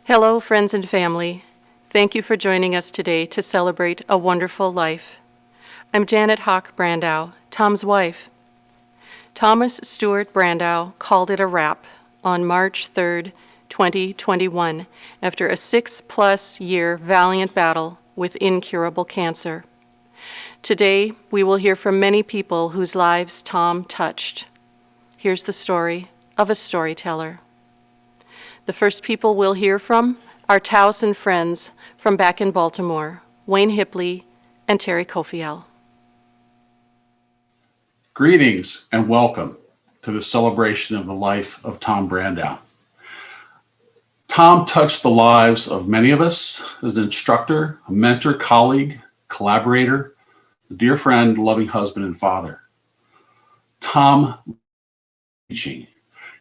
Hello, friends and family. Thank you for joining us today to celebrate a wonderful life. I'm Janet Hawk Brandau, Tom's wife. Thomas Stewart Brandau called it a wrap on March 3rd, 2021, after a 6+ year valiant battle with incurable cancer. Today, we will hear from many people whose lives Tom touched. Here's the story of a storyteller. The first people we'll hear from are Towson friends from back in Baltimore, Wayne Hipley and Terry Kofiel. Greetings and welcome to the celebration of the life of Tom Brandau. Tom touched the lives of many of us as an instructor, a mentor, colleague, collaborator, a dear friend, loving husband and father. Tom teaching.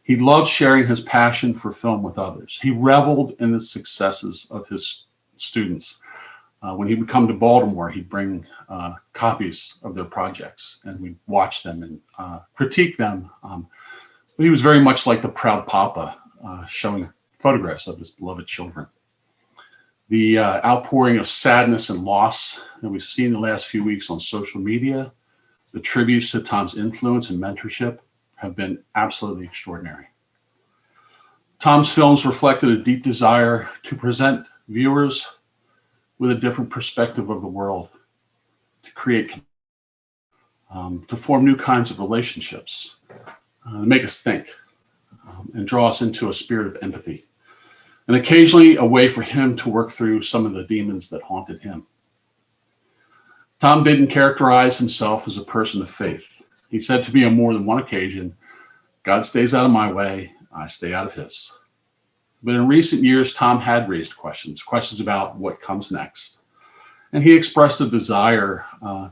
He loved sharing his passion for film with others. He reveled in the successes of his students. When he would come to Baltimore, he'd bring copies of their projects, and we'd watch them and critique them. But he was very much like the proud papa, showing photographs of his beloved children. The outpouring of sadness and loss that we've seen the last few weeks on social media, the tributes to Tom's influence and mentorship, have been absolutely extraordinary. Tom's films reflected a deep desire to present viewers with a different perspective of the world, to create, to form new kinds of relationships, to make us think, and draw us into a spirit of empathy, and occasionally a way for him to work through some of the demons that haunted him. Tom didn't characterize himself as a person of faith. He said to me on more than one occasion, "God stays out of my way, I stay out of his." But in recent years, Tom had raised questions about what comes next. And he expressed a desire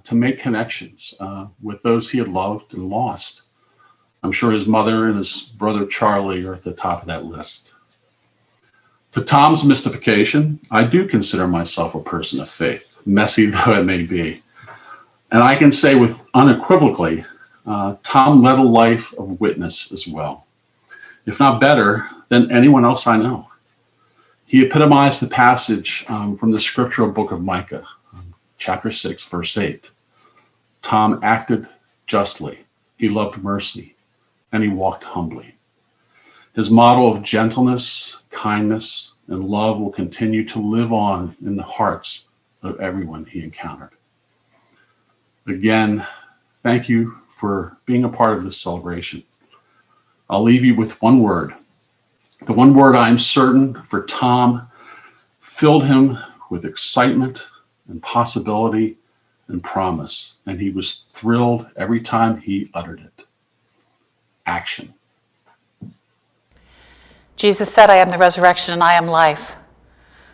to make connections with those he had loved and lost. I'm sure his mother and his brother Charlie are at the top of that list. To Tom's mystification, I do consider myself a person of faith, messy though it may be. And I can say with unequivocally, Tom led a life of witness as well, if not better than anyone else I know. He epitomized the passage from the scriptural book of Micah, chapter 6, verse 8. Tom acted justly, he loved mercy, and he walked humbly. His model of gentleness, kindness, and love will continue to live on in the hearts of everyone he encountered. Again, thank you for being a part of this celebration. I'll leave you with one word. The one word I am certain for Tom filled him with excitement and possibility and promise, and he was thrilled every time he uttered it. Action. Jesus said, "I am the resurrection and I am life.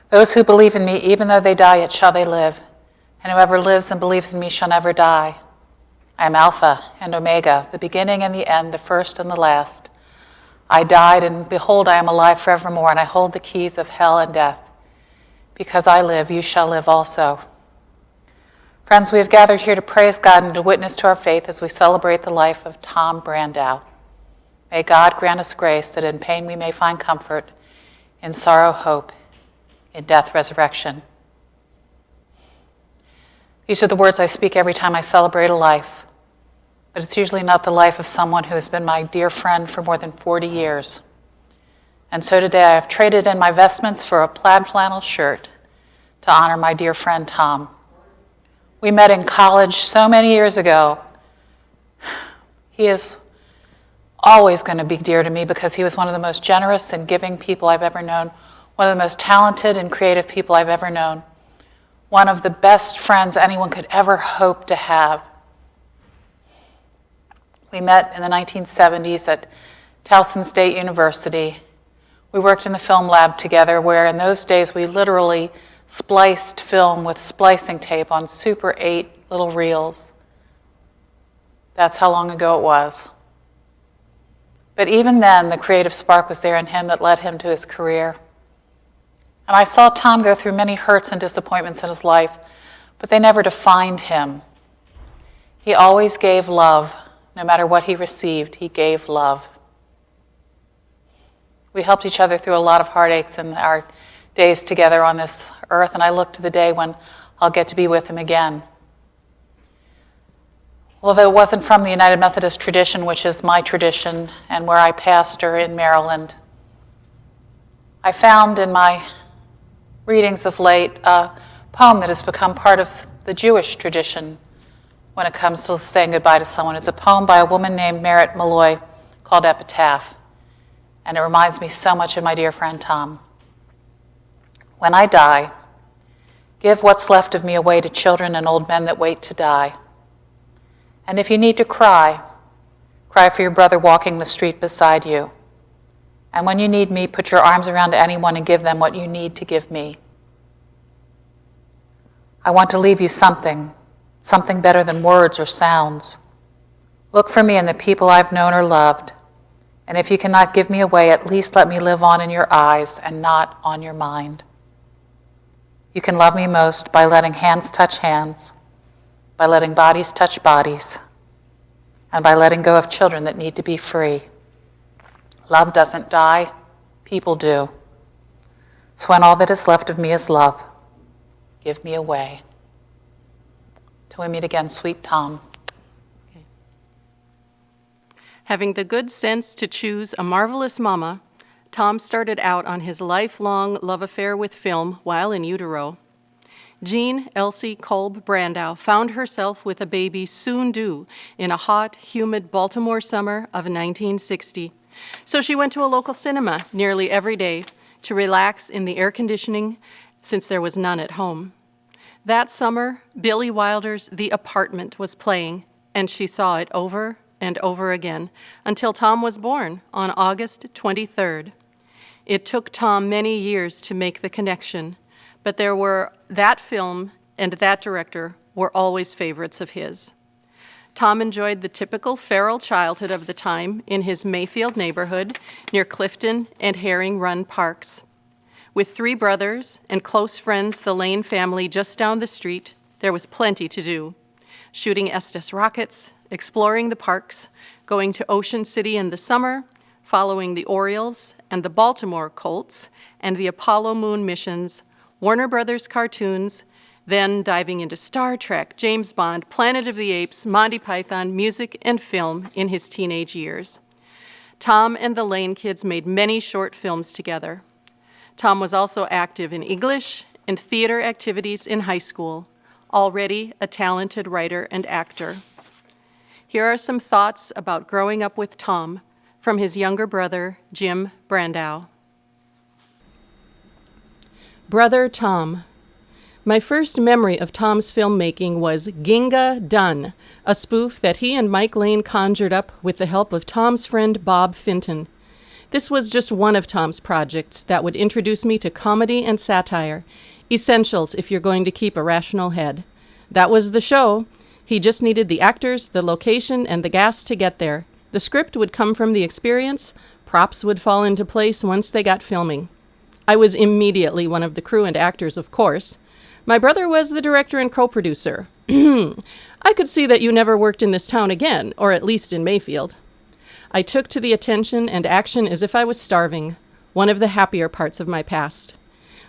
Those who believe in me, even though they die, yet shall they live. And whoever lives and believes in me shall never die. I am Alpha and Omega, the beginning and the end, the first and the last. I died, and behold, I am alive forevermore, and I hold the keys of hell and death. Because I live, you shall live also." Friends, we have gathered here to praise God and to witness to our faith as we celebrate the life of Tom Brandau. May God grant us grace that in pain we may find comfort, in sorrow hope, in death resurrection. These are the words I speak every time I celebrate a life, but it's usually not the life of someone who has been my dear friend for more than 40 years. And so today I have traded in my vestments for a plaid flannel shirt to honor my dear friend Tom. We met in college so many years ago. He is always going to be dear to me because he was one of the most generous and giving people I've ever known, one of the most talented and creative people I've ever known, one of the best friends anyone could ever hope to have. We met in the 1970s at Towson State University. We worked in the film lab together, where in those days we literally spliced film with splicing tape on Super 8 little reels. That's how long ago it was. But even then, the creative spark was there in him that led him to his career. And I saw Tom go through many hurts and disappointments in his life, but they never defined him. He always gave love. No matter what he received, he gave love. We helped each other through a lot of heartaches in our days together on this earth, and I look to the day when I'll get to be with him again. Although it wasn't from the United Methodist tradition, which is my tradition and where I pastor in Maryland, I found in my readings of late a poem that has become part of the Jewish tradition when it comes to saying goodbye to someone. It's a poem by a woman named Merit Malloy called Epitaph, and it reminds me so much of my dear friend Tom. When I die, give what's left of me away to children and old men that wait to die. And if you need to cry, cry for your brother walking the street beside you. And when you need me, put your arms around anyone and give them what you need to give me. I want to leave you something better than words or sounds. Look for me in the people I've known or loved. And if you cannot give me away, at least let me live on in your eyes and not on your mind. You can love me most by letting hands touch hands, by letting bodies touch bodies, and by letting go of children that need to be free. Love doesn't die, people do. So when all that is left of me is love, give me away. Till we meet again, sweet Tom. Okay. Having the good sense to choose a marvelous mama, Tom started out on his lifelong love affair with film while in utero. Jean Elsie Kolb Brandau found herself with a baby soon due in a hot, humid Baltimore summer of 1960. So she went to a local cinema nearly every day to relax in the air conditioning since there was none at home. That summer, Billy Wilder's The Apartment was playing, and she saw it over and over again until Tom was born on August 23rd. It took Tom many years to make the connection, but that film and that director were always favorites of his. Tom enjoyed the typical feral childhood of the time in his Mayfield neighborhood near Clifton and Herring Run parks. With 3 brothers and close friends, the Lane family just down the street, there was plenty to do. Shooting Estes rockets, exploring the parks, going to Ocean City in the summer, following the Orioles and the Baltimore Colts and the Apollo moon missions, Warner Brothers cartoons, then diving into Star Trek, James Bond, Planet of the Apes, Monty Python, music, and film in his teenage years. Tom and the Lane kids made many short films together. Tom was also active in English and theater activities in high school, already a talented writer and actor. Here are some thoughts about growing up with Tom from his younger brother, Jim Brandau. Brother Tom. My first memory of Tom's filmmaking was Ginga Done, a spoof that he and Mike Lane conjured up with the help of Tom's friend Bob Finton. This was just one of Tom's projects that would introduce me to comedy and satire, essentials if you're going to keep a rational head. That was the show. He just needed the actors, the location, and the gas to get there. The script would come from the experience. Props would fall into place once they got filming. I was immediately one of the crew and actors, of course. My brother was the director and co-producer. I could see that you never worked in this town again, or at least in Mayfield. I took to the attention and action as if I was starving, one of the happier parts of my past.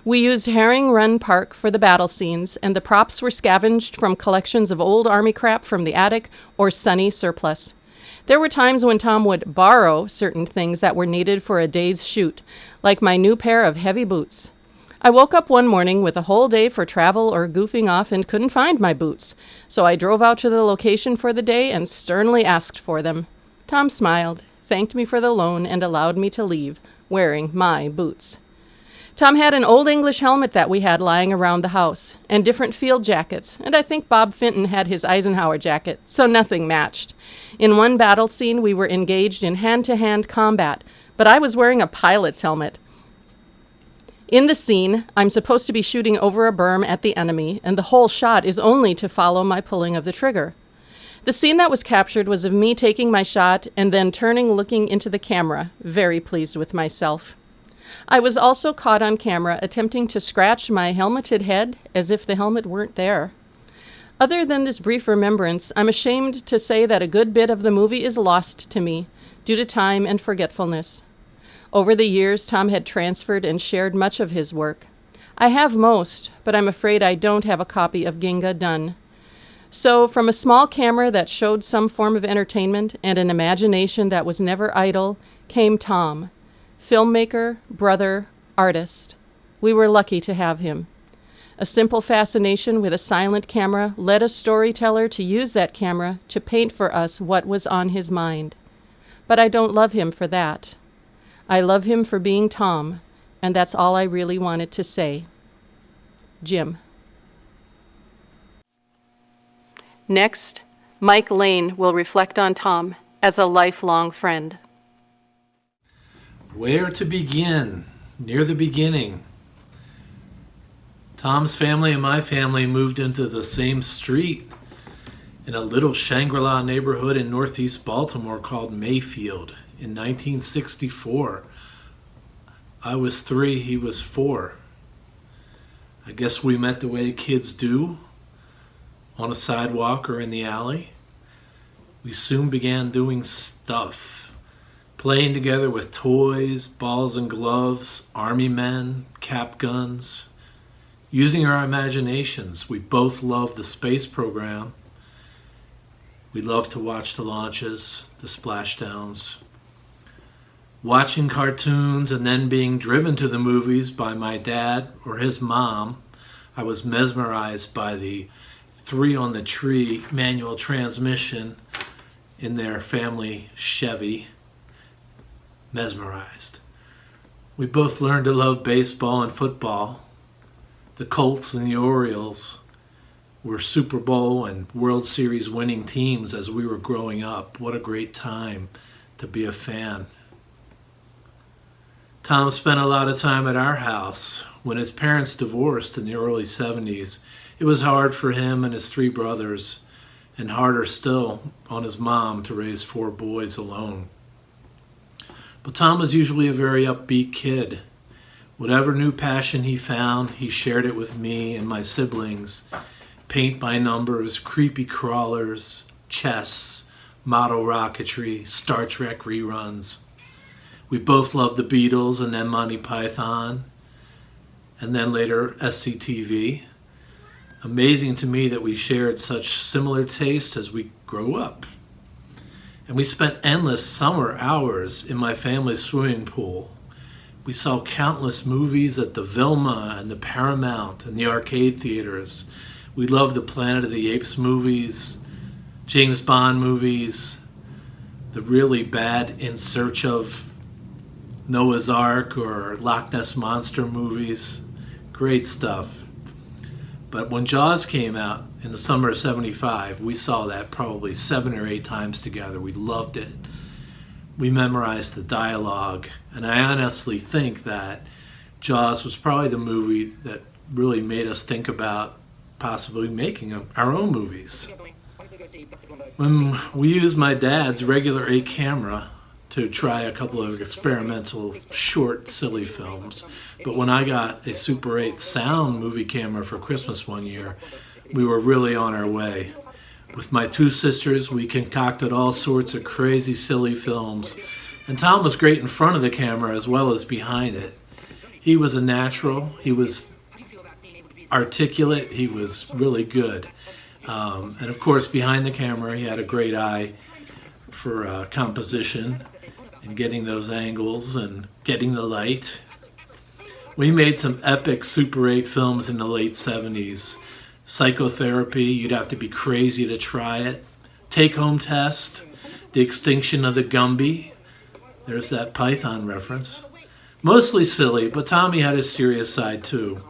We used Herring Run Park for the battle scenes, and the props were scavenged from collections of old Army crap from the attic or sunny surplus. There were times when Tom would borrow certain things that were needed for a day's shoot, like my new pair of heavy boots. I woke up one morning with a whole day for travel or goofing off and couldn't find my boots, so I drove out to the location for the day and sternly asked for them. Tom smiled, thanked me for the loan, and allowed me to leave, wearing my boots. Tom had an old English helmet that we had lying around the house, and different field jackets, and I think Bob Finton had his Eisenhower jacket, so nothing matched. In one battle scene, we were engaged in hand-to-hand combat, but I was wearing a pilot's helmet. In the scene, I'm supposed to be shooting over a berm at the enemy, and the whole shot is only to follow my pulling of the trigger. The scene that was captured was of me taking my shot and then turning, looking into the camera, very pleased with myself. I was also caught on camera attempting to scratch my helmeted head as if the helmet weren't there. Other than this brief remembrance, I'm ashamed to say that a good bit of the movie is lost to me due to time and forgetfulness. Over the years, Tom had transferred and shared much of his work. I have most, but I'm afraid I don't have a copy of Ginga done. So, from a small camera that showed some form of entertainment and an imagination that was never idle, came Tom, filmmaker, brother, artist. We were lucky to have him. A simple fascination with a silent camera led a storyteller to use that camera to paint for us what was on his mind. But I don't love him for that. I love him for being Tom, and that's all I really wanted to say. Jim. Next, Mike Lane will reflect on Tom as a lifelong friend. Where to begin? Near the beginning. Tom's family and my family moved into the same street in a little Shangri-La neighborhood in northeast Baltimore called Mayfield in 1964. I was 3, he was 4. I guess we met the way kids do, on a sidewalk or in the alley. We soon began doing stuff, playing together with toys, balls and gloves, army men, cap guns, using our imaginations. We both loved the space program. We loved to watch the launches, the splashdowns, watching cartoons and then being driven to the movies by my dad or his mom. I was mesmerized by the 3-on-the-tree manual transmission in their family Chevy. Mesmerized. We both learned to love baseball and football. The Colts and the Orioles were Super Bowl and World Series winning teams as we were growing up. What a great time to be a fan. Tom spent a lot of time at our house. When his parents divorced in the early 70s, it was hard for him and his 3 brothers, and harder still on his mom to raise 4 boys alone. But Tom was usually a very upbeat kid. Whatever new passion he found, he shared it with me and my siblings. Paint by numbers, creepy crawlers, chess, model rocketry, Star Trek reruns. We both loved the Beatles and then Monty Python, and then later SCTV. Amazing to me that we shared such similar tastes as we grew up. And we spent endless summer hours in my family's swimming pool. We saw countless movies at the Vilma and the Paramount and the arcade theaters. We loved the Planet of the Apes movies, James Bond movies, the really bad In Search of Noah's Ark or Loch Ness Monster movies. Great stuff. But when Jaws came out in the summer of '75, we saw that probably 7 or 8 times together. We loved it. We memorized the dialogue, and I honestly think that Jaws was probably the movie that really made us think about possibly making our own movies. When we used my dad's regular 8 camera to try a couple of experimental short silly films, but when I got a Super 8 sound movie camera for Christmas one year, we were really on our way. With my 2 sisters, we concocted all sorts of crazy silly films, and Tom was great in front of the camera as well as behind it. He was a natural, he was articulate, he was really good. And of course, behind the camera, he had a great eye for composition and getting those angles and getting the light. We made some epic Super 8 films in the late 70s. Psychotherapy, you'd have to be crazy to try it. Take Home Test, The Extinction of the Gumby. There's that Python reference. Mostly silly, but Tommy had his serious side too.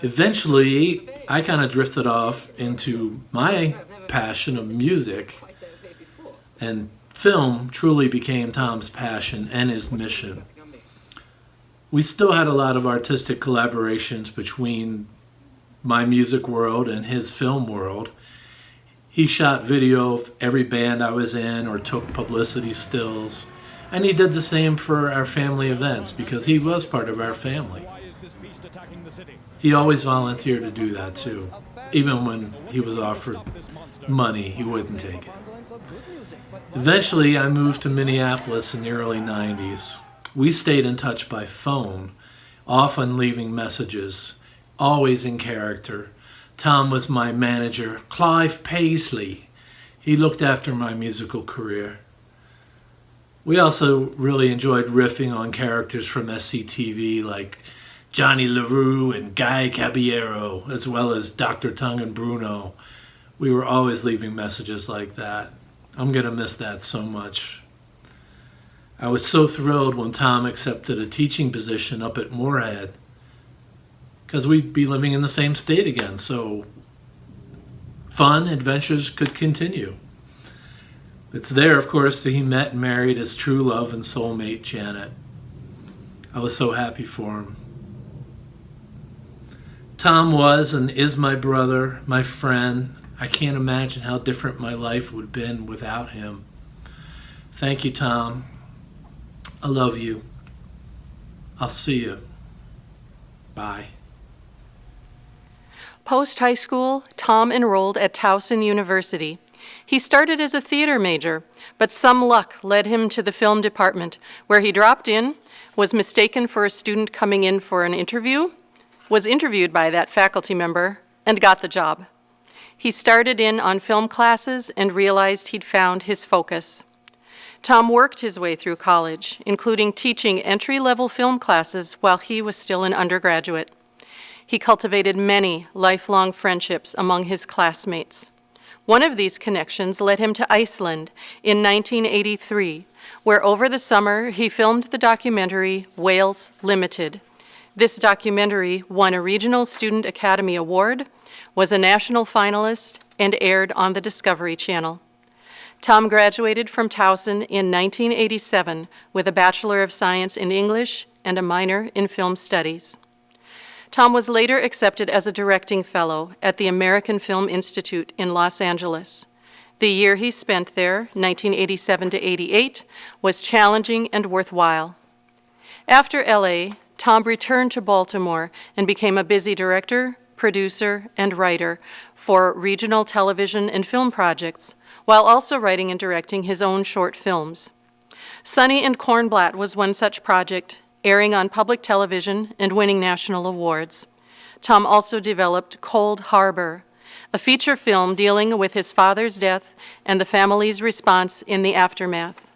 Eventually, I kind of drifted off into my passion of music, and film truly became Tom's passion and his mission. We still had a lot of artistic collaborations between my music world and his film world. He shot video of every band I was in or took publicity stills, and he did the same for our family events because he was part of our family. He always volunteered to do that too. Even when he was offered money, he wouldn't take it. Eventually, I moved to Minneapolis in the early 90s. We stayed in touch by phone, often leaving messages, always in character. Tom was my manager, Clive Paisley. He looked after my musical career. We also really enjoyed riffing on characters from SCTV like Johnny LaRue and Guy Caballero, as well as Dr. Tongue and Bruno. We were always leaving messages like that. I'm going to miss that so much. I was so thrilled when Tom accepted a teaching position up at Moorhead, because we'd be living in the same state again, so fun adventures could continue. It's there, of course, that he met and married his true love and soulmate, Janet. I was so happy for him. Tom was and is my brother, my friend. I can't imagine how different my life would have been without him. Thank you, Tom. I love you. I'll see you. Bye. Post-high school, Tom enrolled at Towson University. He started as a theater major, but some luck led him to the film department, where he dropped in, was mistaken for a student coming in for an interview, was interviewed by that faculty member, and got the job. He started in on film classes and realized he'd found his focus. Tom worked his way through college, including teaching entry-level film classes while he was still an undergraduate. He cultivated many lifelong friendships among his classmates. One of these connections led him to Iceland in 1983, where over the summer he filmed the documentary Wales Limited. This documentary won a Regional Student Academy Award, was a national finalist, and aired on the Discovery Channel. Tom graduated from Towson in 1987 with a Bachelor of Science in English and a minor in Film Studies. Tom was later accepted as a directing fellow at the American Film Institute in Los Angeles. The year he spent there, 1987 to 88, was challenging and worthwhile. After LA, Tom returned to Baltimore and became a busy director, producer, and writer for regional television and film projects, while also writing and directing his own short films. Sonny and Cornblatt was one such project, airing on public television and winning national awards. Tom also developed Cold Harbor, a feature film dealing with his father's death and the family's response in the aftermath.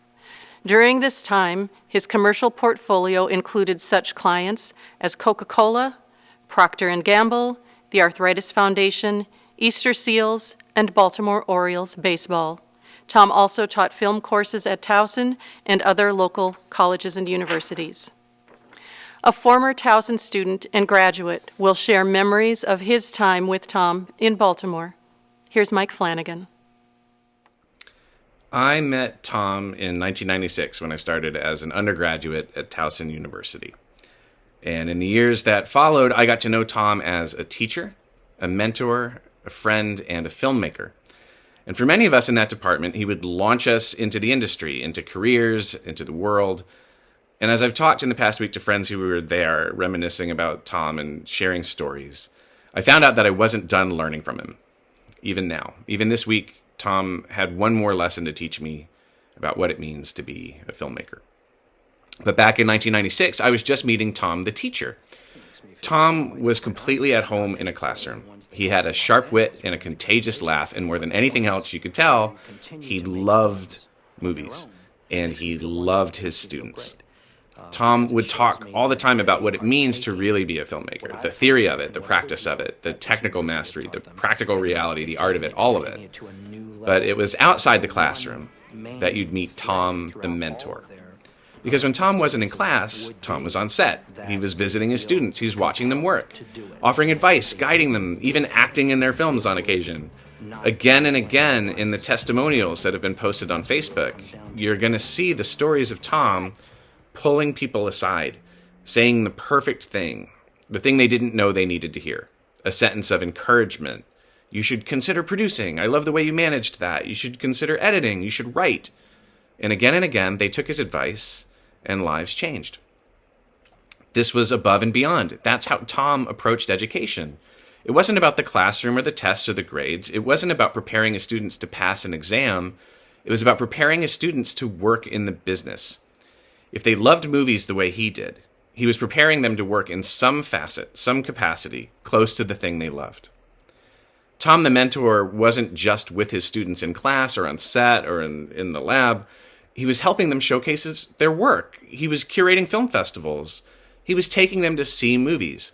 During this time, his commercial portfolio included such clients as Coca-Cola, Procter & Gamble, the Arthritis Foundation, Easter Seals, and Baltimore Orioles baseball. Tom also taught film courses at Towson and other local colleges and universities. A former Towson student and graduate will share memories of his time with Tom in Baltimore. Here's Mike Flanagan. I met Tom in 1996 when I started as an undergraduate at Towson University. And in the years that followed, I got to know Tom as a teacher, a mentor, a friend, and a filmmaker. And for many of us in that department, he would launch us into the industry, into careers, into the world. And as I've talked in the past week to friends who were there, reminiscing about Tom and sharing stories, I found out that I wasn't done learning from him, even now. Even this week, Tom had one more lesson to teach me about what it means to be a filmmaker. But back in 1996, I was just meeting Tom, the teacher. Tom was completely at home in a classroom. He had a sharp wit and a contagious laugh, and more than anything else you could tell, he loved movies, and he loved his students. Tom would talk all the time about what it means to really be a filmmaker, the theory of it, the practice of it, the technical mastery, the practical reality, the art of it, all of it. But it was outside the classroom that you'd meet Tom, the mentor. Because when Tom wasn't in class, Tom was on set. He was visiting his students. He was watching them work, offering advice, guiding them, even acting in their films on occasion. Again and again in the testimonials that have been posted on Facebook, you're going to see the stories of Tom pulling people aside, saying the perfect thing, the thing they didn't know they needed to hear, a sentence of encouragement. You should consider producing. I love the way you managed that. You should consider editing. You should write. And again, they took his advice, and lives changed. This was above and beyond. That's how Tom approached education. It wasn't about the classroom or the tests or the grades. It wasn't about preparing his students to pass an exam. It was about preparing his students to work in the business. If they loved movies the way he did, he was preparing them to work in some facet, some capacity, close to the thing they loved. Tom the mentor wasn't just with his students in class or on set or in the lab. He was helping them showcase their work. He was curating film festivals. He was taking them to see movies.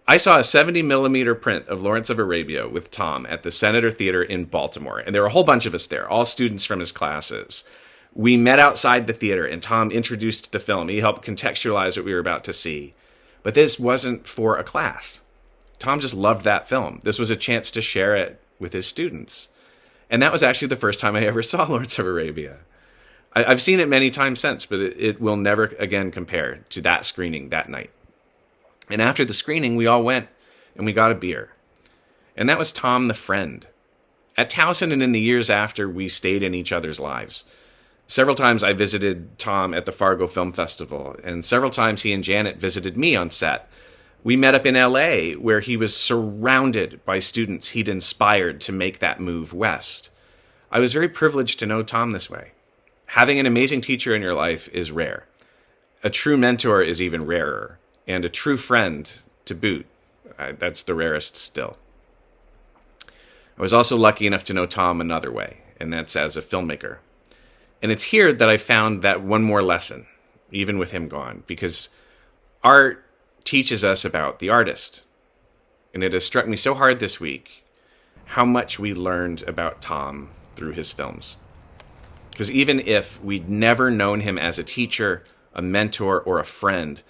I saw a 70 millimeter print of Lawrence of Arabia with Tom at the Senator Theater in Baltimore. And there were a whole bunch of us there, all students from his classes. We met outside the theater and Tom introduced the film. He helped contextualize what we were about to see. But this wasn't for a class. Tom just loved that film. This was a chance to share it with his students. And that was actually the first time I ever saw Lawrence of Arabia. I've seen it many times since, but it will never again compare to that screening that night. And after the screening, we all went and we got a beer. And that was Tom the friend. At Towson and in the years after, we stayed in each other's lives. Several times I visited Tom at the Fargo Film Festival, and several times he and Janet visited me on set. We met up in LA, where he was surrounded by students he'd inspired to make that move west. I was very privileged to know Tom this way. Having an amazing teacher in your life is rare. A true mentor is even rarer, and a true friend to boot. That's the rarest still. I was also lucky enough to know Tom another way, and that's as a filmmaker. And it's here that I found that one more lesson, even with him gone, because art teaches us about the artist. And it has struck me so hard this week how much we learned about Tom through his films. Because even if we'd never known him as a teacher, a mentor, or a friend,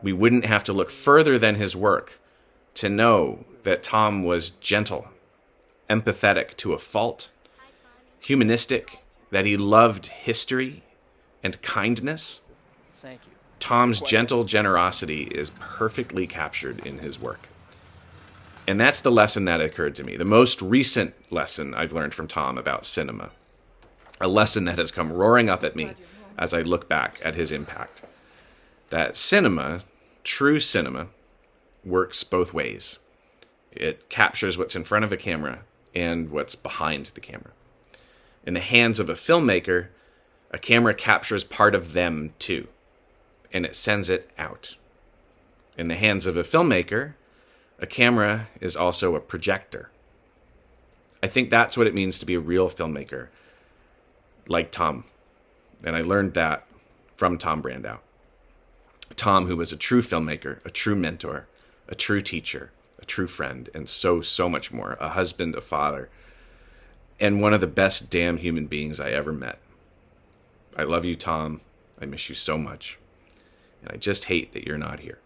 we wouldn't have to look further than his work to know that Tom was gentle, empathetic to a fault, humanistic, that he loved history and kindness. Thank you. Tom's gentle generosity is perfectly captured in his work. And that's the lesson that occurred to me, the most recent lesson I've learned from Tom about cinema. A lesson that has come roaring up at me as I look back at his impact. That cinema, true cinema, works both ways. It captures what's in front of a camera and what's behind the camera. In the hands of a filmmaker, a camera captures part of them too, and it sends it out. In the hands of a filmmaker, a camera is also a projector. I think that's what it means to be a real filmmaker, like Tom. And I learned that from Tom Brandau. Tom, who was a true filmmaker, a true mentor, a true teacher, a true friend, and so much more, a husband, a father, and one of the best damn human beings I ever met. I love you, Tom. I miss you so much. And I just hate that you're not here.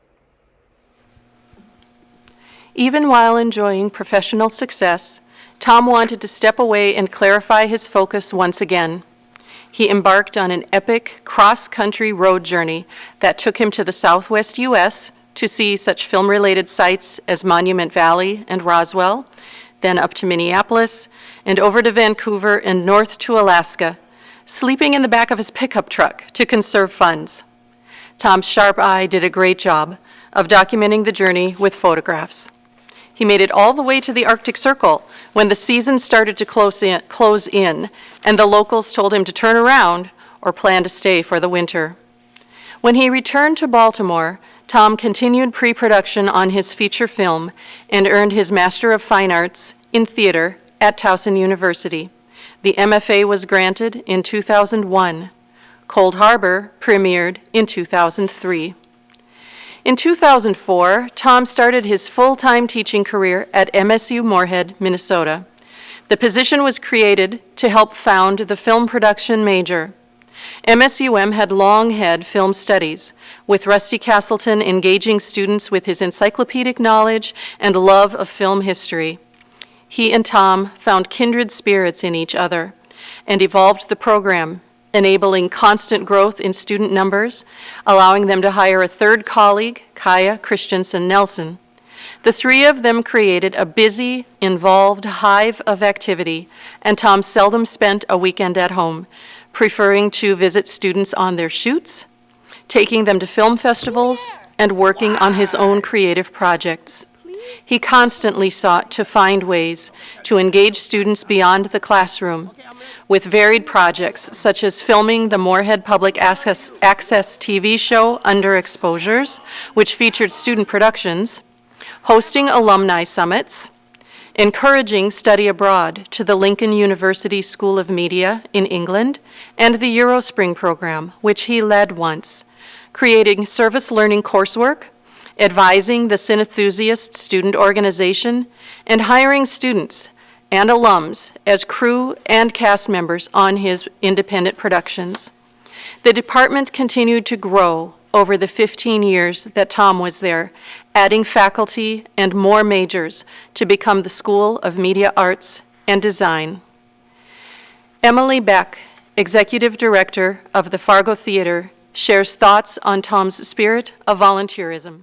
Even while enjoying professional success, Tom wanted to step away and clarify his focus once again. He embarked on an epic cross-country road journey that took him to the Southwest U.S. to see such film-related sites as Monument Valley and Roswell, then up to Minneapolis, and over to Vancouver and north to Alaska, sleeping in the back of his pickup truck to conserve funds. Tom's sharp eye did a great job of documenting the journey with photographs. He made it all the way to the Arctic Circle when the season started to close in, and the locals told him to turn around or plan to stay for the winter. When he returned to Baltimore, Tom continued pre-production on his feature film and earned his Master of Fine Arts in Theater at Towson University. The MFA was granted in 2001. Cold Harbor premiered in 2003. In 2004, Tom started his full-time teaching career at MSU Moorhead, Minnesota. The position was created to help found the film production major. MSUM had long had film studies, with Rusty Castleton engaging students with his encyclopedic knowledge and love of film history. He and Tom found kindred spirits in each other and evolved the program, enabling constant growth in student numbers, allowing them to hire a third colleague, Kaya Christensen Nelson. The three of them created a busy, involved hive of activity, and Tom seldom spent a weekend at home, preferring to visit students on their shoots, taking them to film festivals, and working on his own creative projects. He constantly sought to find ways to engage students beyond the classroom with varied projects such as filming the Moorhead Public Access TV show Underexposures, which featured student productions, hosting alumni summits, encouraging study abroad to the Lincoln University School of Media in England, and the Eurospring program, which he led once, creating service learning coursework, advising the Synenthusiast student organization, and hiring students and alums as crew and cast members on his independent productions. The department continued to grow over the 15 years that Tom was there, adding faculty and more majors to become the School of Media Arts and Design. Emily Beck, Executive Director of the Fargo Theater, shares thoughts on Tom's spirit of volunteerism.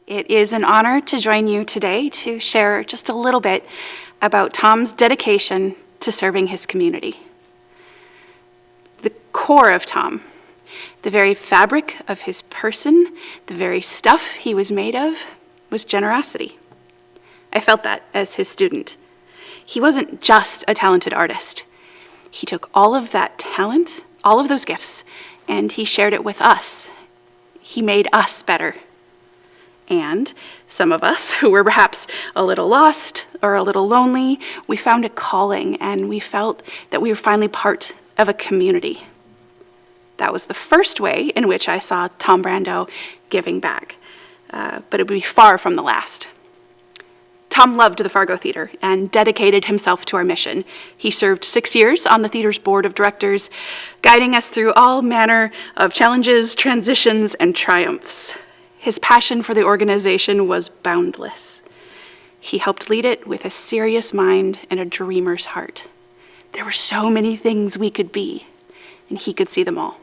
It is an honor to join you today to share just a little bit about Tom's dedication to serving his community. The core of Tom, the very fabric of his person, the very stuff he was made of, was generosity. I felt that as his student. He wasn't just a talented artist. He took all of that talent, all of those gifts, and he shared it with us. He made us better. And some of us who were perhaps a little lost or a little lonely, we found a calling and we felt that we were finally part of a community. That was the first way in which I saw Tom Brandau giving back, but it would be far from the last. Tom loved the Fargo Theater and dedicated himself to our mission. He served 6 years on the theater's board of directors, guiding us through all manner of challenges, transitions, and triumphs. His passion for the organization was boundless. He helped lead it with a serious mind and a dreamer's heart. There were so many things we could be, and he could see them all.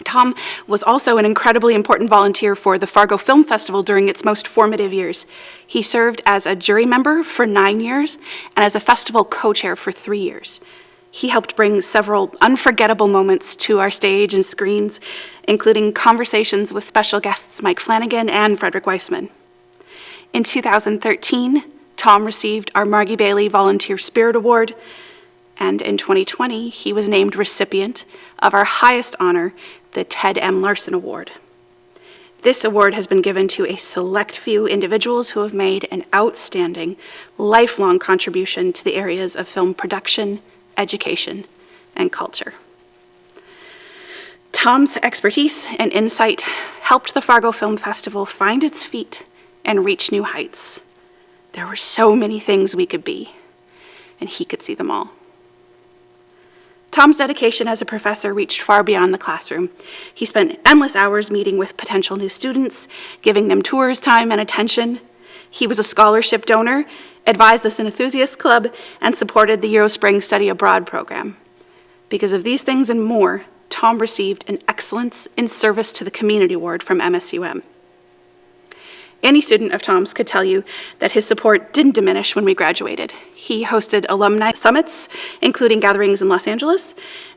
Tom was also an incredibly important volunteer for the Fargo Film Festival during its most formative years. He served as a jury member for 9 years and as a festival co-chair for 3 years. He helped bring several unforgettable moments to our stage and screens, including conversations with special guests Mike Flanagan and Frederick Weissman. In 2013, Tom received our Margie Bailey Volunteer Spirit Award, and in 2020, he was named recipient of our highest honor, the Ted M. Larson Award. This award has been given to a select few individuals who have made an outstanding, lifelong contribution to the areas of film production, education, and culture. Tom's expertise and insight helped the Fargo Film Festival find its feet and reach new heights. There were so many things we could be, and he could see them all. Tom's dedication as a professor reached far beyond the classroom. He spent endless hours meeting with potential new students, giving them tours, time, and attention. He was a scholarship donor, advised the Synenthusiast Club, and supported the Eurospring Study Abroad program. Because of these things and more, Tom received an Excellence in Service to the Community Award from MSUM. Any student of Tom's could tell you that his support didn't diminish when we graduated. He hosted alumni summits, including gatherings in Los Angeles,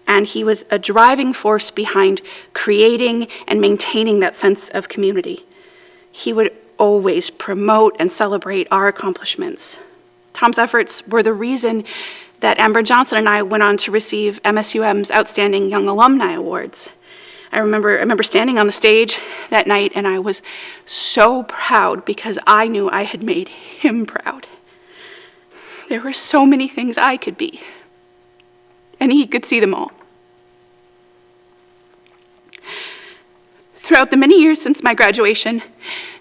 and he was a driving force behind creating and maintaining that sense of community. He would always promote and celebrate our accomplishments. Tom's efforts were the reason that Amber Johnson and I went on to receive MSUM's Outstanding Young Alumni Awards. I remember standing on the stage that night, and I was so proud because I knew I had made him proud. There were so many things I could be, and he could see them all. Throughout the many years since my graduation,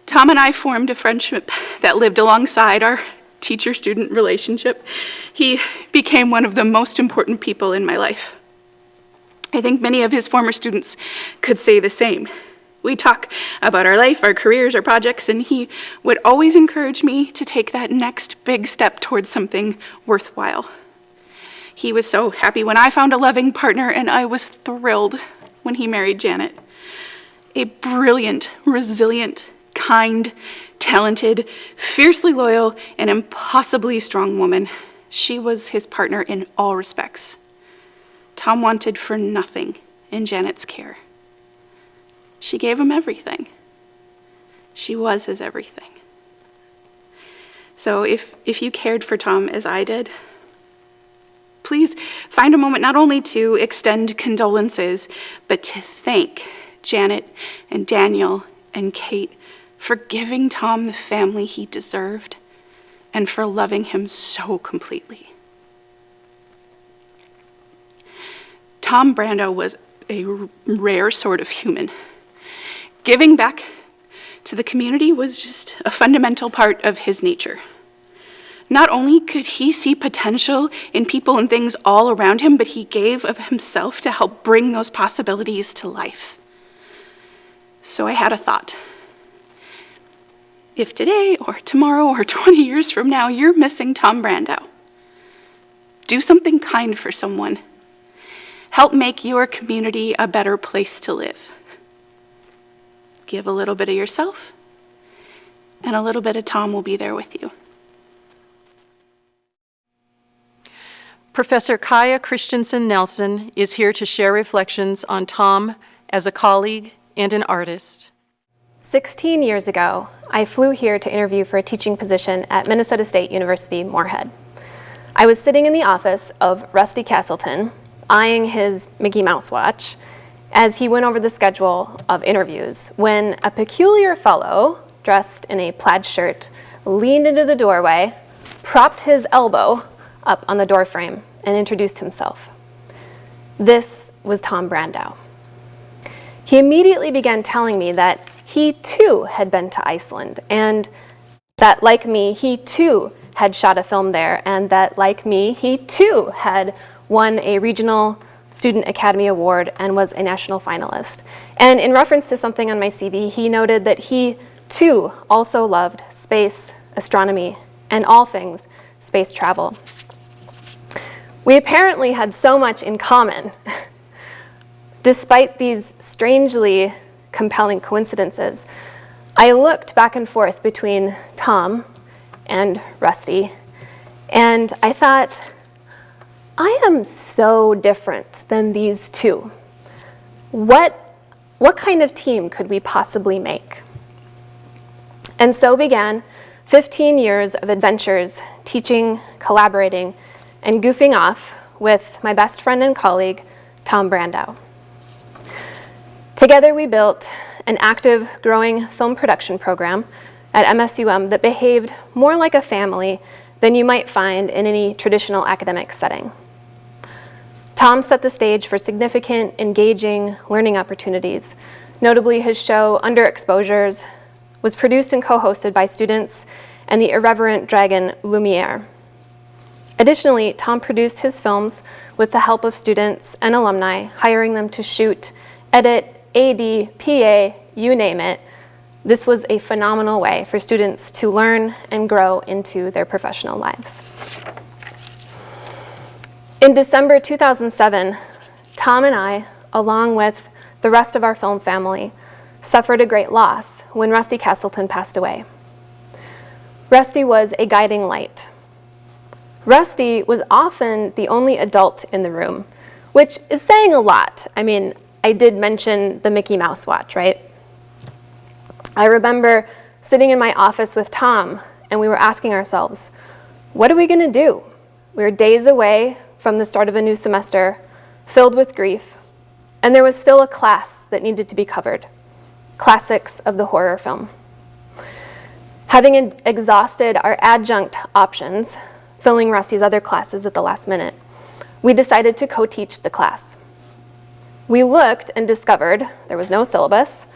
Tom and I formed a friendship that lived alongside our teacher-student relationship. He became one of the most important people in my life. I think many of his former students could say the same. We talk about our life, our careers, our projects, and he would always encourage me to take that next big step towards something worthwhile. He was so happy when I found a loving partner, and I was thrilled when he married Janet. A brilliant, resilient, kind, talented, fiercely loyal, and impossibly strong woman. She was his partner in all respects. Tom wanted for nothing in Janet's care. She gave him everything. She was his everything. So if you cared for Tom as I did, please find a moment not only to extend condolences, but to thank Janet and Daniel and Kate for giving Tom the family he deserved and for loving him so completely. Tom Brandau was a rare sort of human. Giving back to the community was just a fundamental part of his nature. Not only could he see potential in people and things all around him, but he gave of himself to help bring those possibilities to life. So I had a thought. If today or tomorrow or 20 years from now you're missing Tom Brandau, do something kind for someone. Help make your community a better place to live. Give a little bit of yourself, and a little bit of Tom will be there with you. Professor Kaya Christensen Nelson is here to share reflections on Tom as a colleague and an artist. 16 years ago, I flew here to interview for a teaching position at Minnesota State University, Moorhead. I was sitting in the office of Rusty Castleton, eyeing his Mickey Mouse watch, as he went over the schedule of interviews, when a peculiar fellow, dressed in a plaid shirt, leaned into the doorway, propped his elbow up on the doorframe, and introduced himself. This was Tom Brandau. He immediately began telling me that he too had been to Iceland, and that, like me, he too had shot a film there, and that, like me, he too had won a regional Student Academy Award and was a national finalist. And in reference to something on my CV, he noted that he too also loved space, astronomy, and all things space travel. We apparently had so much in common, despite these strangely compelling coincidences. I looked back and forth between Tom and Rusty, and I thought, I am so different than these two. What kind of team could we possibly make? And so began 15 years of adventures, teaching, collaborating, and goofing off with my best friend and colleague, Tom Brandau. Together we built an active, growing film production program at MSUM that behaved more like a family than you might find in any traditional academic setting. Tom set the stage for significant, engaging learning opportunities. Notably, his show, Underexposures, was produced and co-hosted by students and the irreverent dragon Lumiere. Additionally, Tom produced his films with the help of students and alumni, hiring them to shoot, edit, AD, PA, you name it. This was a phenomenal way for students to learn and grow into their professional lives. In December 2007, Tom and I, along with the rest of our film family, suffered a great loss when Rusty Castleton passed away. Rusty was a guiding light. Rusty was often the only adult in the room, which is saying a lot. I mean, I did mention the Mickey Mouse watch, right? I remember sitting in my office with Tom, and we were asking ourselves, what are we going to do? We were days away from the start of a new semester, filled with grief, and there was still a class that needed to be covered, classics of the horror film. Having exhausted our adjunct options, filling Rusty's other classes at the last minute, we decided to co-teach the class. We looked and discovered there was no syllabus,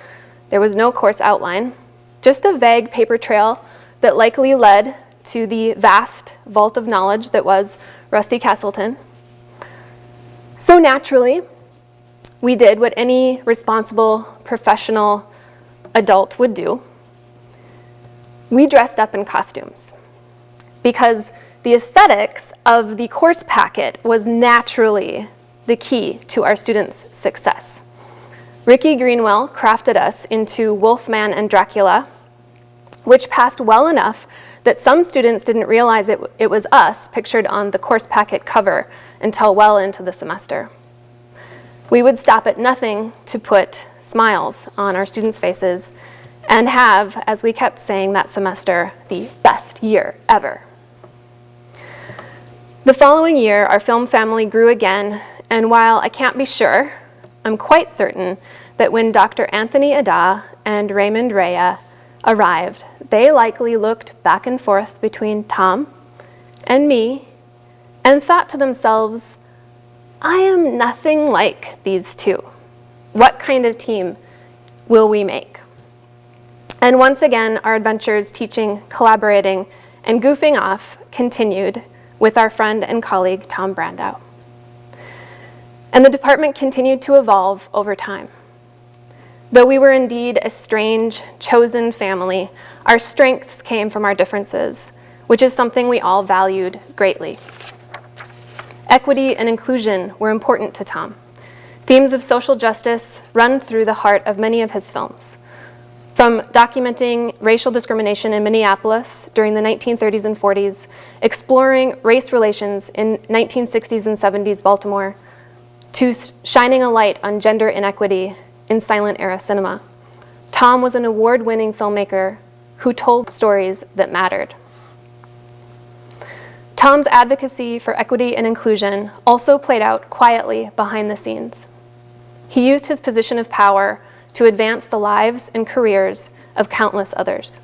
there was no course outline, just a vague paper trail that likely led to the vast vault of knowledge that was Rusty Castleton. So naturally, we did what any responsible professional adult would do. We dressed up in costumes because the aesthetics of the course packet was naturally the key to our students' success. Ricky Greenwell crafted us into Wolfman and Dracula, which passed well enough that some students didn't realize it was us pictured on the course packet cover until well into the semester. We would stop at nothing to put smiles on our students' faces and have, as we kept saying that semester, the best year ever. The following year, our film family grew again, and while I can't be sure, I'm quite certain that when Dr. Anthony Ada and Raymond Rea arrived, they likely looked back and forth between Tom and me and thought to themselves, I am nothing like these two. What kind of team will we make? And once again, our adventures teaching, collaborating, and goofing off continued with our friend and colleague, Tom Brandau. And the department continued to evolve over time. Though we were indeed a strange, chosen family, our strengths came from our differences, which is something we all valued greatly. Equity and inclusion were important to Tom. Themes of social justice run through the heart of many of his films. From documenting racial discrimination in Minneapolis during the 1930s and 40s, exploring race relations in 1960s and 70s Baltimore, to shining a light on gender inequity in silent era cinema, Tom was an award-winning filmmaker who told stories that mattered. Tom's advocacy for equity and inclusion also played out quietly behind the scenes. He used his position of power to advance the lives and careers of countless others.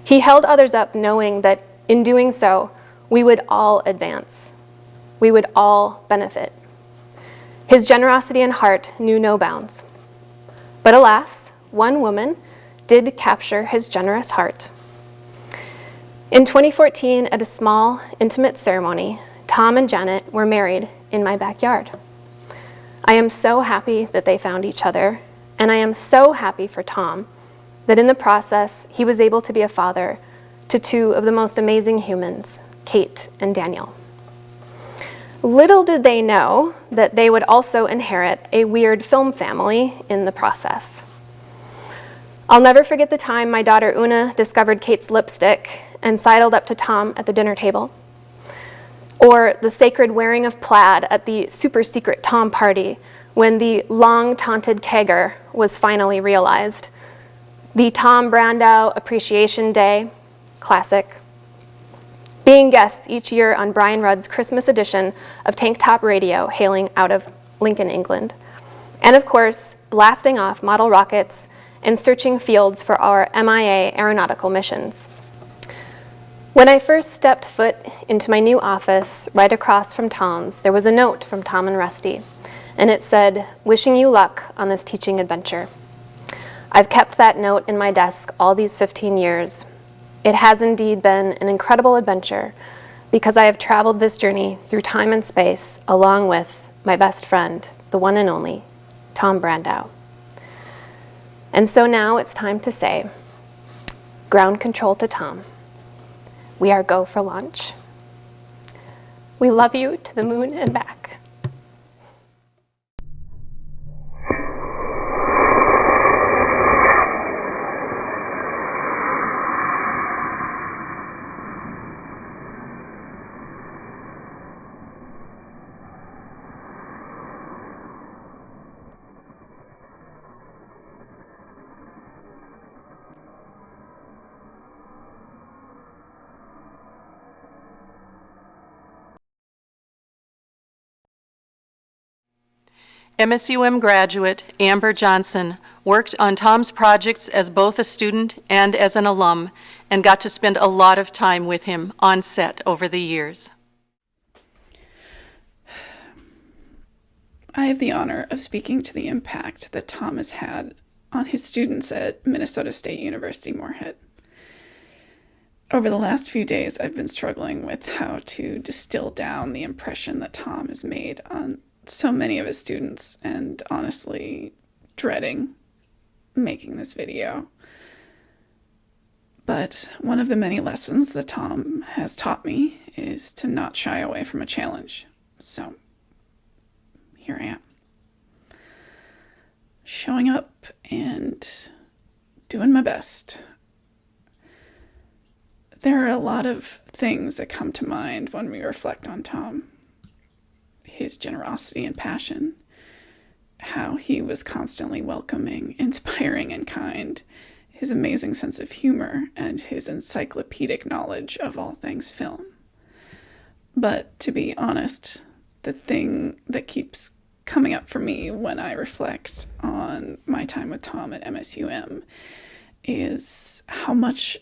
He held others up knowing that in doing so, we would all advance. We would all benefit. His generosity and heart knew no bounds. But alas, one woman did capture his generous heart. In 2014, at a small, intimate ceremony, Tom and Janet were married in my backyard. I am so happy that they found each other, and I am so happy for Tom that in the process, he was able to be a father to two of the most amazing humans, Kate and Daniel. Little did they know that they would also inherit a weird film family in the process. I'll never forget the time my daughter Una discovered Kate's lipstick and sidled up to Tom at the dinner table, or the sacred wearing of plaid at the super secret Tom party when the long-taunted kegger was finally realized. The Tom Brandau Appreciation Day, classic. Being guests each year on Brian Rudd's Christmas edition of Tank Top Radio, hailing out of Lincoln, England. And of course, blasting off model rockets and searching fields for our MIA aeronautical missions. When I first stepped foot into my new office right across from Tom's, there was a note from Tom and Rusty, and it said, "Wishing you luck on this teaching adventure." I've kept that note in my desk all these 15 years. It has indeed been an incredible adventure because I have traveled this journey through time and space along with my best friend, the one and only, Tom Brandau. And so now it's time to say, ground control to Tom. We are go for launch. We love you to the moon and back. MSUM graduate Amber Johnson worked on Tom's projects as both a student and as an alum, and got to spend a lot of time with him on set over the years. I have the honor of speaking to the impact that Tom has had on his students at Minnesota State University Moorhead. Over the last few days, I've been struggling with how to distill down the impression that Tom has made on so many of his students, and honestly dreading making this video. But one of the many lessons that Tom has taught me is to not shy away from a challenge. So here I am, showing up and doing my best. There are a lot of things that come to mind when we reflect on Tom. His generosity and passion, how he was constantly welcoming, inspiring, and kind, his amazing sense of humor, and his encyclopedic knowledge of all things film. But to be honest, the thing that keeps coming up for me when I reflect on my time with Tom at MSUM is how much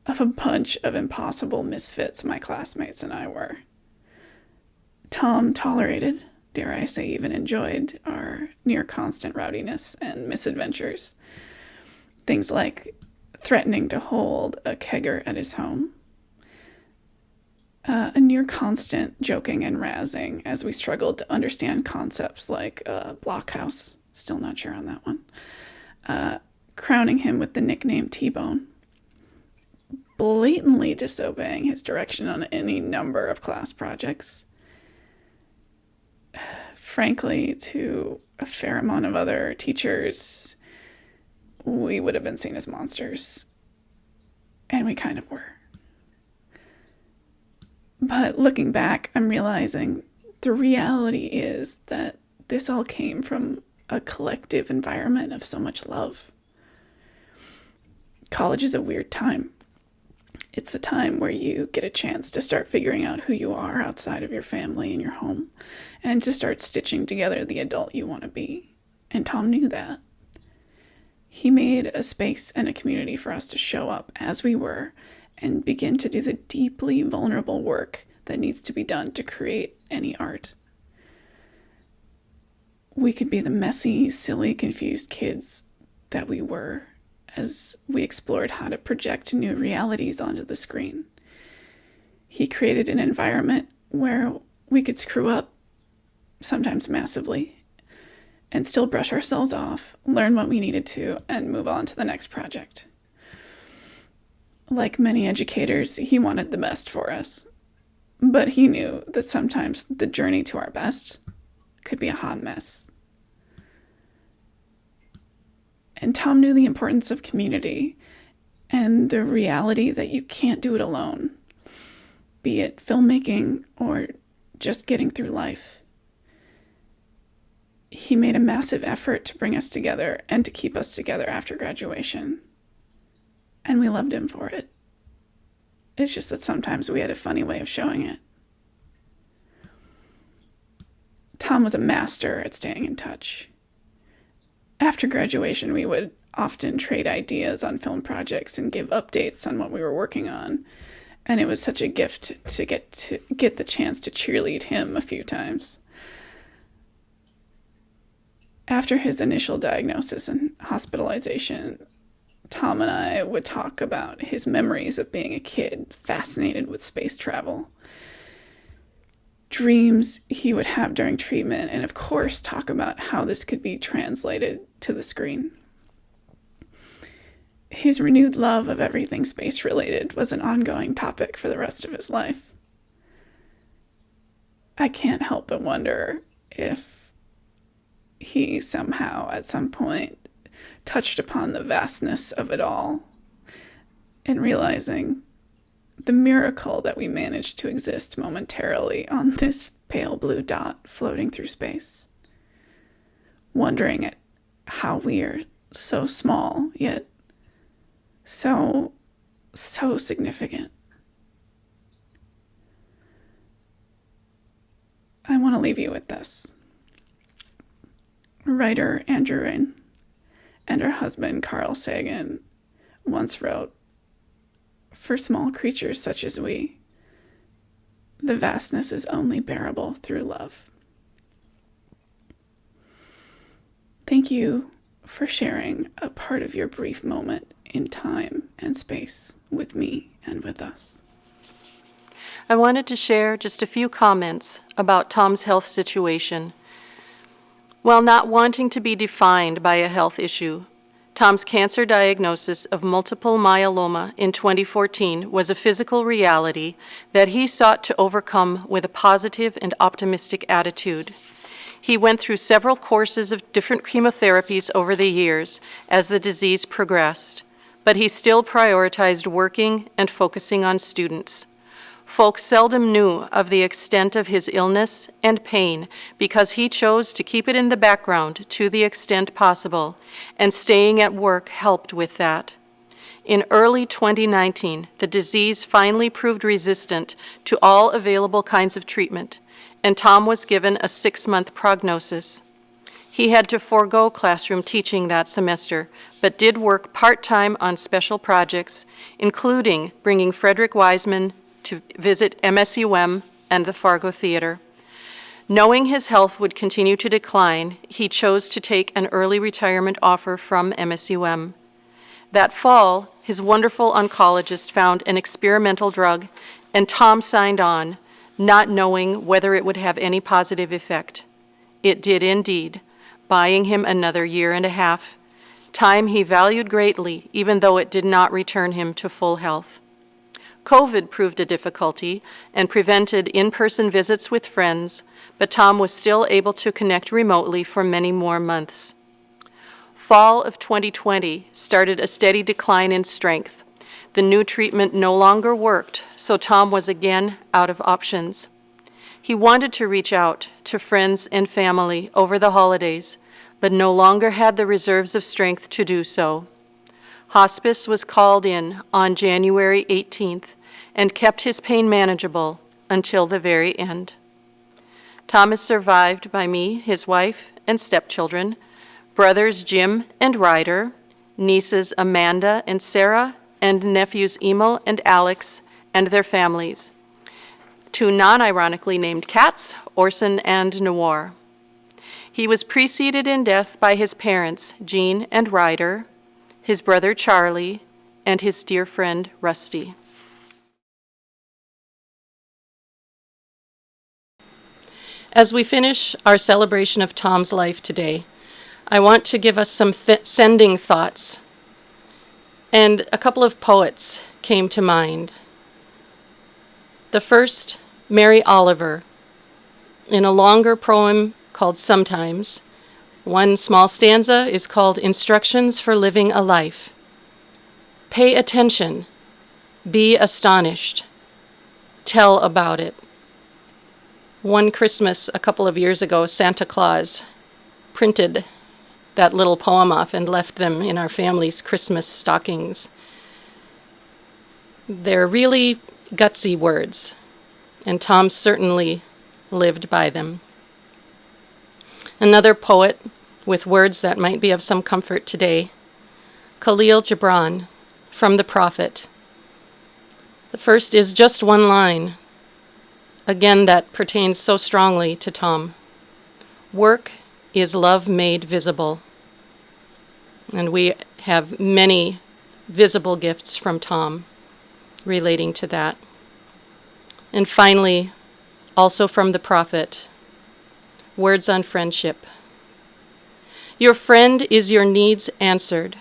of a bunch of impossible misfits my classmates and I were. Tom tolerated, dare I say even enjoyed, our near constant rowdiness and misadventures. Things like threatening to hold a kegger at his home, a near constant joking and razzing as we struggled to understand concepts like blockhouse, still not sure on that one, crowning him with the nickname T-Bone, blatantly disobeying his direction on any number of class projects. Frankly, to a fair amount of other teachers, we would have been seen as monsters. And we kind of were. But looking back, I'm realizing the reality is that this all came from a collective environment of so much love. College is a weird time. It's a time where you get a chance to start figuring out who you are outside of your family and your home, and to start stitching together the adult you want to be. And Tom knew that. He made a space and a community for us to show up as we were and begin to do the deeply vulnerable work that needs to be done to create any art. We could be the messy, silly, confused kids that we were as we explored how to project new realities onto the screen. He created an environment where we could screw up, sometimes massively, and still brush ourselves off, learn what we needed to, and move on to the next project. Like many educators, he wanted the best for us. But he knew that sometimes the journey to our best could be a hot mess. And Tom knew the importance of community and the reality that you can't do it alone, be it filmmaking or just getting through life. He made a massive effort to bring us together and to keep us together after graduation. And we loved him for it. It's just that sometimes we had a funny way of showing it. Tom was a master at staying in touch. After graduation, we would often trade ideas on film projects and give updates on what we were working on. And it was such a gift to get the chance to cheerlead him a few times. After his initial diagnosis and hospitalization, Tom and I would talk about his memories of being a kid fascinated with space travel, dreams he would have during treatment, and of course talk about how this could be translated to the screen. His renewed love of everything space-related was an ongoing topic for the rest of his life. I can't help but wonder if he somehow, at some point, touched upon the vastness of it all, and realizing the miracle that we managed to exist momentarily on this pale blue dot floating through space. Wondering at how we are so small, yet so significant. I want to leave you with this. Writer Andrew Rain and her husband Carl Sagan once wrote, "For small creatures such as we, the vastness is only bearable through love." Thank you for sharing a part of your brief moment in time and space with me and with us. I wanted to share just a few comments about Tom's health situation. While not wanting to be defined by a health issue, Tom's cancer diagnosis of multiple myeloma in 2014 was a physical reality that he sought to overcome with a positive and optimistic attitude. He went through several courses of different chemotherapies over the years as the disease progressed, but he still prioritized working and focusing on students. Folks seldom knew of the extent of his illness and pain because he chose to keep it in the background to the extent possible, and staying at work helped with that. In early 2019, the disease finally proved resistant to all available kinds of treatment, and Tom was given a 6-month prognosis. He had to forego classroom teaching that semester, but did work part-time on special projects, including bringing Frederick Wiseman to visit MSUM and the Fargo Theater. Knowing his health would continue to decline, he chose to take an early retirement offer from MSUM. That fall, his wonderful oncologist found an experimental drug, and Tom signed on, not knowing whether it would have any positive effect. It did indeed, buying him another 1.5 years, time he valued greatly, even though it did not return him to full health. COVID proved a difficulty and prevented in-person visits with friends, but Tom was still able to connect remotely for many more months. Fall of 2020 started a steady decline in strength. The new treatment no longer worked, so Tom was again out of options. He wanted to reach out to friends and family over the holidays, but no longer had the reserves of strength to do so. Hospice was called in on January 18th and kept his pain manageable until the very end. Tom is survived by me, his wife, and stepchildren, brothers Jim and Ryder, nieces Amanda and Sarah, and nephews Emil and Alex and their families, 2 non-ironically named cats, Orson and Noir. He was preceded in death by his parents, Jean and Ryder, his brother Charlie, and his dear friend Rusty. As we finish our celebration of Tom's life today, I want to give us some sending thoughts. And a couple of poets came to mind. The first, Mary Oliver, in a longer poem called Sometimes. One small stanza is called Instructions for Living a Life. Pay attention. Be astonished. Tell about it. One Christmas a couple of years ago, Santa Claus printed that little poem off and left them in our family's Christmas stockings. They're really gutsy words, and Tom certainly lived by them. Another poet with words that might be of some comfort today, Khalil Gibran, from The Prophet. The first is just one line, again that pertains so strongly to Tom. Work is love made visible. And we have many visible gifts from Tom relating to that. And finally, also from The Prophet, words on friendship. Your friend is your needs answered.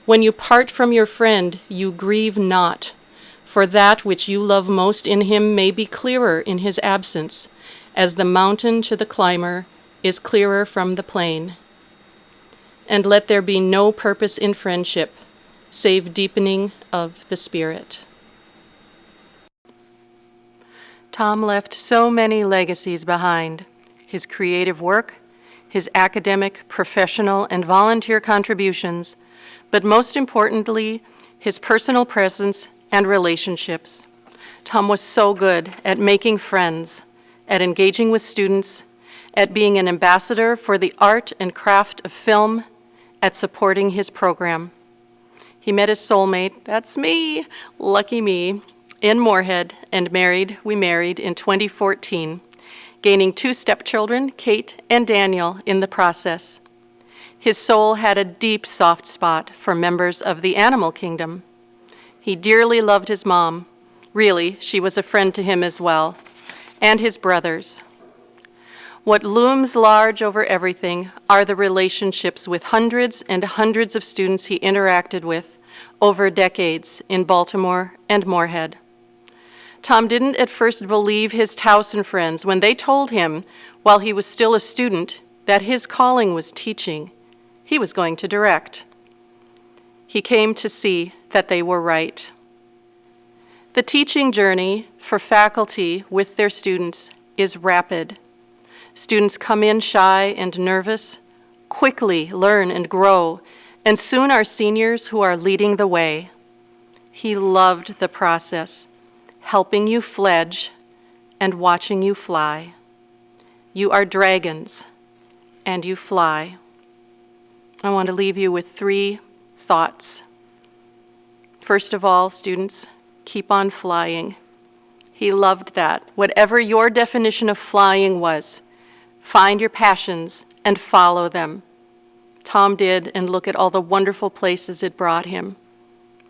When you part from your friend, you grieve not, for that which you love most in him may be clearer in his absence, as the mountain to the climber is clearer from the plain. And let there be no purpose in friendship, save deepening of the spirit. Tom left so many legacies behind: his creative work, his academic, professional, and volunteer contributions, but most importantly, his personal presence and relationships. Tom was so good at making friends, at engaging with students, at being an ambassador for the art and craft of film, at supporting his program. He met his soulmate, that's me, lucky me, in Moorhead, and we married in 2014, gaining 2 stepchildren, Kate and Daniel, in the process. His soul had a deep, soft spot for members of the animal kingdom. He dearly loved his mom. Really, she was a friend to him as well, and his brothers. What looms large over everything are the relationships with hundreds and hundreds of students he interacted with over decades in Baltimore and Moorhead. Tom didn't at first believe his Towson friends when they told him, while he was still a student, that his calling was teaching. He was going to direct. He came to see that they were right. The teaching journey for faculty with their students is rapid. Students come in shy and nervous, quickly learn and grow, and soon are seniors who are leading the way. He loved the process, helping you fledge and watching you fly. You are dragons, and you fly. I want to leave you with 3 thoughts. First of all, students, keep on flying. He loved that. Whatever your definition of flying was, find your passions and follow them. Tom did, and look at all the wonderful places it brought him.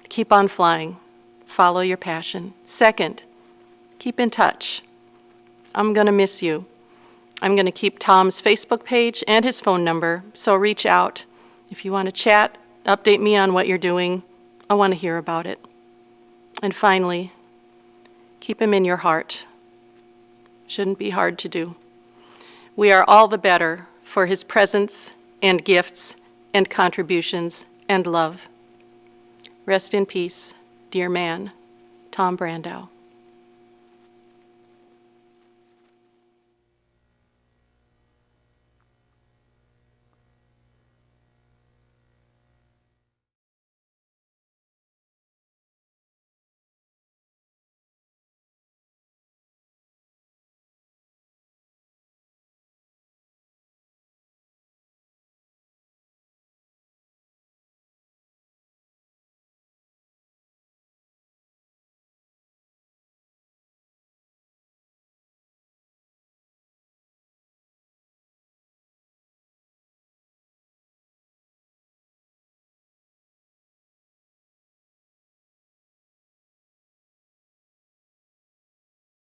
Keep on flying. Follow your passion. Second, keep in touch. I'm going to miss you. I'm going to keep Tom's Facebook page and his phone number, so reach out. If you want to chat, update me on what you're doing. I want to hear about it. And finally, keep him in your heart. Shouldn't be hard to do. We are all the better for his presence and gifts and contributions and love. Rest in peace, dear man, Tom Brandau.